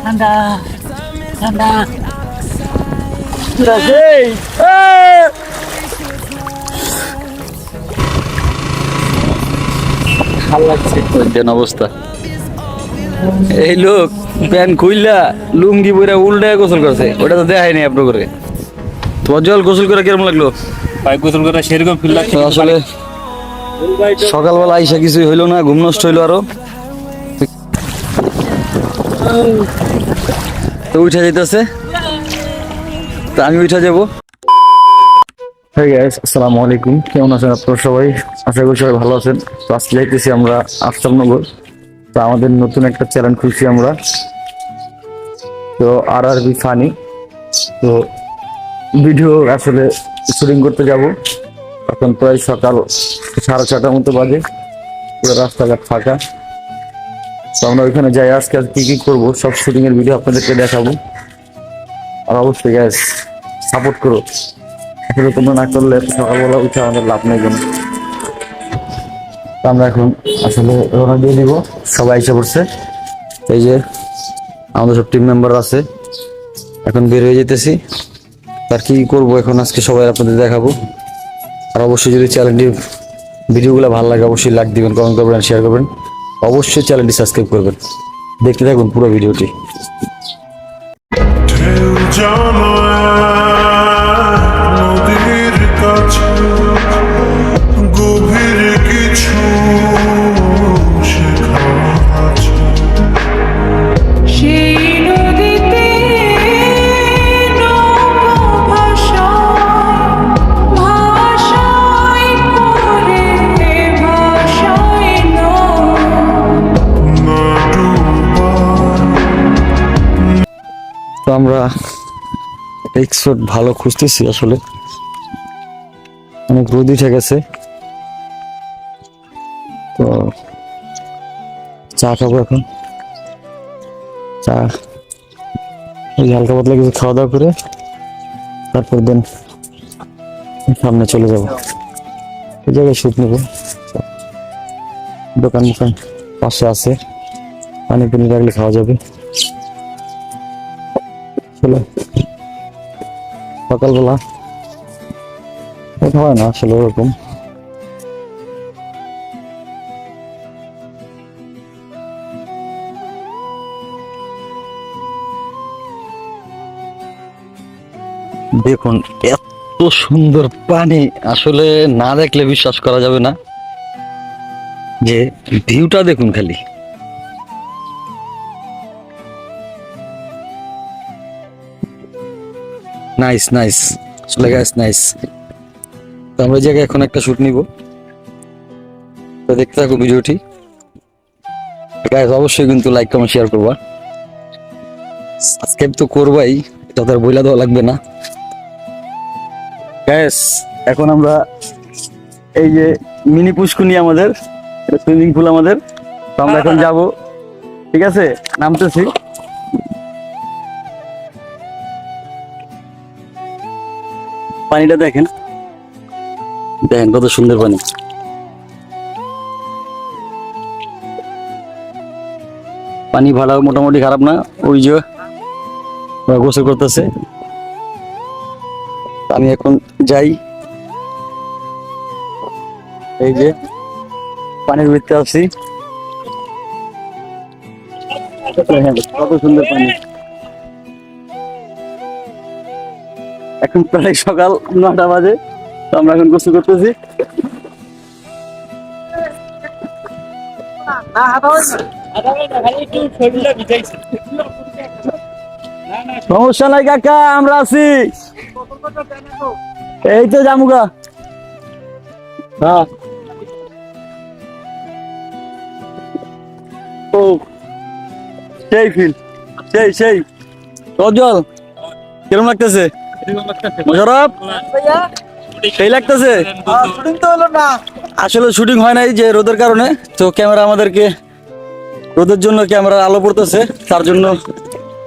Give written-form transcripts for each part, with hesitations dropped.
ঠান্ডা ঠান্ডা ভাল লাগছে অবস্থা। এই লোক প্যান্ট খুইলা লুঙ্গি পরে উল্টায় গোসল করছে, ওটা তো দেখাই নাই আপনার করে। তোমার জল গোসল করে কিরকম লাগলো? ভাই গোসল করে সেরকম ফিল লাগছে। আসলে সকালবেলা আইসা কিছুই হইলো না, ঘুম নষ্ট হইলো আরো। তো উঠা যাইতেছে, তো আমি উঠা যাবো। Hey guys, আসসালামু আলাইকুম। কেমন আছেন আপনারা সবাই? আশা করি সবাই ভালো আছেন। তো আজকে যাইতেছি আমরা আফতাবনগর। তো আমাদের নতুন একটা চ্যানেল খুলছি আমরা, তো RRB ফানি। তো ভিডিও আসলে শুটিং করতে যাব, এখন প্রায় সকাল 6:30টার মতো বাজে, পুরো রাস্তাঘাট ফাঁকা। তো আমরা ওইখানে যাই, আজকে কি কি করবো সব শুটিং এর ভিডিও আপনাদেরকে দেখাবো। আর অবশ্যই গ্যাস সাপোর্ট করো, আসলে তোমরা না করলে সকালবেলা উঠে আমাদের লাভ নেই কোনো। আমরা এখন আসলে রওনা দিয়ে দিব, সবাই এসে পড়ছে। এই যে আমাদের সব টিম মেম্বার আছে, এখন বের হয়ে যেতেছি। আর কি করবো এখন আজকে সবাই আপনাদের দেখাবো। আর অবশ্যই যদি চ্যানেলটি ভিডিওগুলো ভালো লাগে অবশ্যই লাইক দিবেন, কমেন্ট করবেন, শেয়ার করবেন, অবশ্যই চ্যানেলটি সাবস্ক্রাইব করবেন। দেখতে থাকুন পুরো ভিডিওটি। নদীর কাছে গভীর কিছু শেখা আছে। সেই নদীতে ভাষায় করে ভাষায় না ডুবার তো আমরা এক্সপোর্ট ভালো খুঁজতেছি, আসলে অনেক রোদ উঠে গেছে। তো চা খাবো এখন, চা এই হালকা পাতলা কিছু খাওয়া দাওয়া করে তারপর দেন সামনে চলে যাব। এই জায়গায় শুট নেবো, দোকান মোকান পাশে আছে, পানি পানি রাখলে খাওয়া যাবে। চলো, সকালবেলা হয় না আসলে ওরকম। দেখুন এত সুন্দর পানি, আসলে না দেখলে বিশ্বাস করা যাবে না যে ভিউটা দেখুন খালি। নাইস নাইস, আসলে গাইস নাইস। তো আমরা এই জায়গায় এখন একটা শুট নিব, তো দেখতে থাকো ভিডিওটি গাইস। অবশ্যই কিন্তু লাইক কমেন্ট শেয়ার করবা, সাবস্ক্রাইব তো করবাই, এটা তো আর বইলা দেওয়া লাগবে না গাইস। এখন আমরা এই যে মিনি পুষ্কুনি আমাদের সুইমিং পুল আমাদের, তো আমরা এখন যাব, ঠিক আছে? নামতেছি। পানিটা দেখেন, দেখেন কত সুন্দর পানি। পানি ভাড়া মোটামুটি খারাপ না, ওই যে ওরা গোসল করতেছে। আমি এখন যাই, এই যে পানির ভিতরে আছি, কত সুন্দর পানি। এখন প্রায় সকাল 9টা বাজে, তো আমরা এখন গোসল করতেছি। সমস্যা নাই কাকা, আমরা আছি, এই তো জামুগা। হ্যাঁ ও সেই ফিল, সেই রজল কিরকম লাগতেছে? মোশাররফ সেই লাগতেছে। আসলে শুটিং হয় নাই যে রোদের কারণে, তো ক্যামেরা আমাদেরকে রোদের জন্য ক্যামেরা আলো পড়তেছে, তার জন্য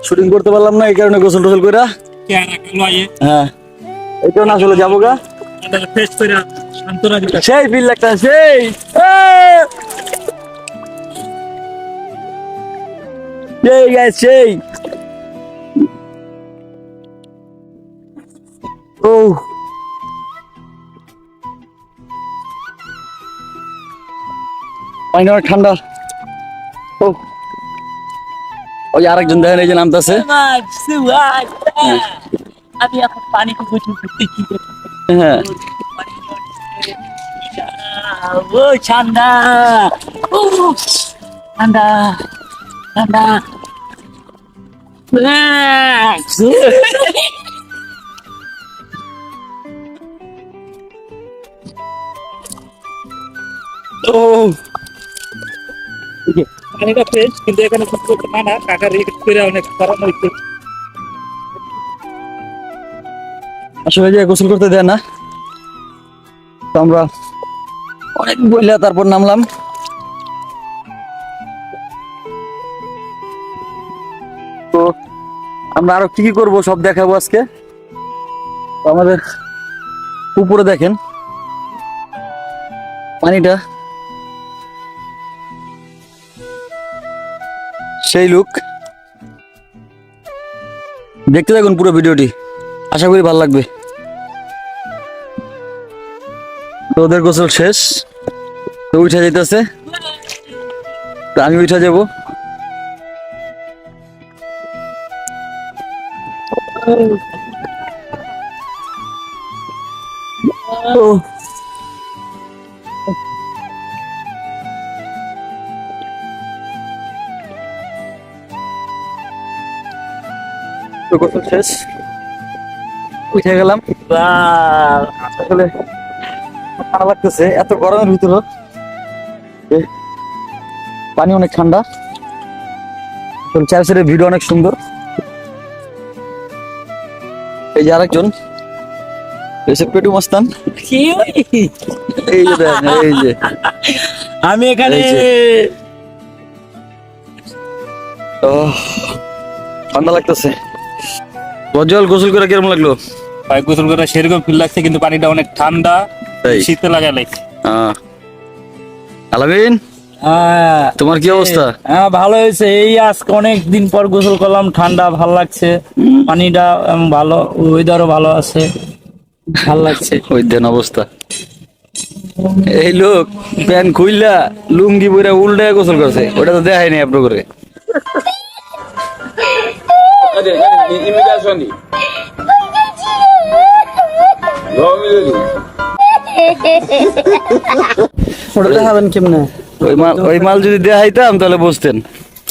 শুটিং করতে পারলাম না, এই কারণে গোসল টোসল করে। হ্যাঁ এই কারণে আসলে যাবো গা, সেই ফিল লাগতেছে সেই। সেই গাইস সেই ও পানি অনেক ঠান্ডা। ও ওই আরেকজন দেখেন এই যে নামতেছে। আমি এখন পানি গোসল করতেছি। হ্যাঁ ও ঠান্ডা, ও ঠান্ডা ঠান্ডা। ও পানিটা ফ্রেশ, কিন্তু এখানে গোসল করতে মানা, কাকার রিকোয়েস্ট করে অনেক করানো হয়েছে। আসলে যে গোসল করতে দেয় না, তো আমরা অনেক বইলা তারপর নামলাম। তো আমরা আরো কি কি করবো সব দেখাবো আজকে। তো আমাদের উপরে দেখেন পানিটা সেই লুক। দেখতে থাকুন পুরো ভিডিওটি, আশা করি ভালো লাগবে। তো ওদের গোসল শেষ, তো উঠে যেতেছে, তো আমি উঠে যাবো। ও তো গোসল শেষ, উঠে গেলাম। আসলে ঠান্ডা লাগতেছে এত গরমের ভিতরে, পানি অনেক ঠান্ডা। চার্চের ভিডিও অনেক সুন্দর। এই যে আরেকজন এসে পেটু মস্তান, এই যে দেখেন, এই যে আমি এখানে এই যে। ও ঠান্ডা লাগতেছে। বজল গোসল করে কিরকম লাগলো? ভাই গোসল করে সেরকম ফিল লাগছে, কিন্তু পানিটা অনেক ঠান্ডা, তাই? শীতে লাগা লাগছে। আলামিন তোমার কি অবস্থা? হ্যাঁ ভালো হয়েছে। এই আজকে অনেক দিন পর গোসল করলাম, ঠান্ডা ভালো লাগছে, পানিটা ভালো, ওয়েদারও ভালো আছে, ভালো লাগছে। ওই দেন অবস্থা। এই লোক প্যান্ট খুইলা লুঙ্গি পরে উল্টে গোসল করছে, ওটা তো দেখাই নাই আপনার করে। ওটা দেখাবেন কেমনে? ওই মাল যদি দেখাইতাম তাহলে বুঝতেন।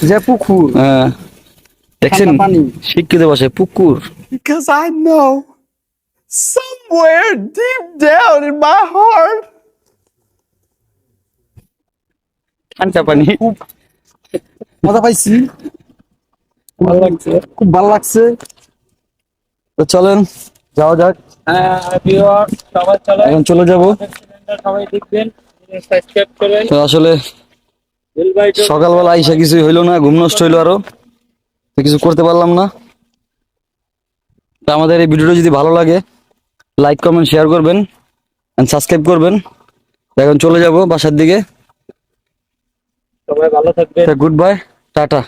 যে পুকুর, হ্যাঁ দেখছেন, ঠান্ডা পানি। শিক্ষিত ভাষায় পুকুর। Because I know somewhere deep down in my heart, ঠান্ডা পানি। মজা পাইছি, ভালো লাগছে, খুব ভালো লাগছে। তো চলেন যাওয়া যাক, হ্যাঁ ভিউয়ার সবাই চলে, এখন চলে যাব। সবাই দেখবেন, সাবস্ক্রাইব করবেন, তো আসলে বেল বাটন। সকালবেলা আইসা কিছুই হইলো না, ঘুম নষ্ট হইলো আরো, তো কিছু করতে পারলাম না। তো আমাদের এই ভিডিওটা যদি ভালো লাগে লাইক কমেন্ট শেয়ার করবেন এন্ড সাবস্ক্রাইব করবেন। তো এখন চলে যাব বাসার দিকে। সবাই ভালো থাকবেন। Good bye, tata.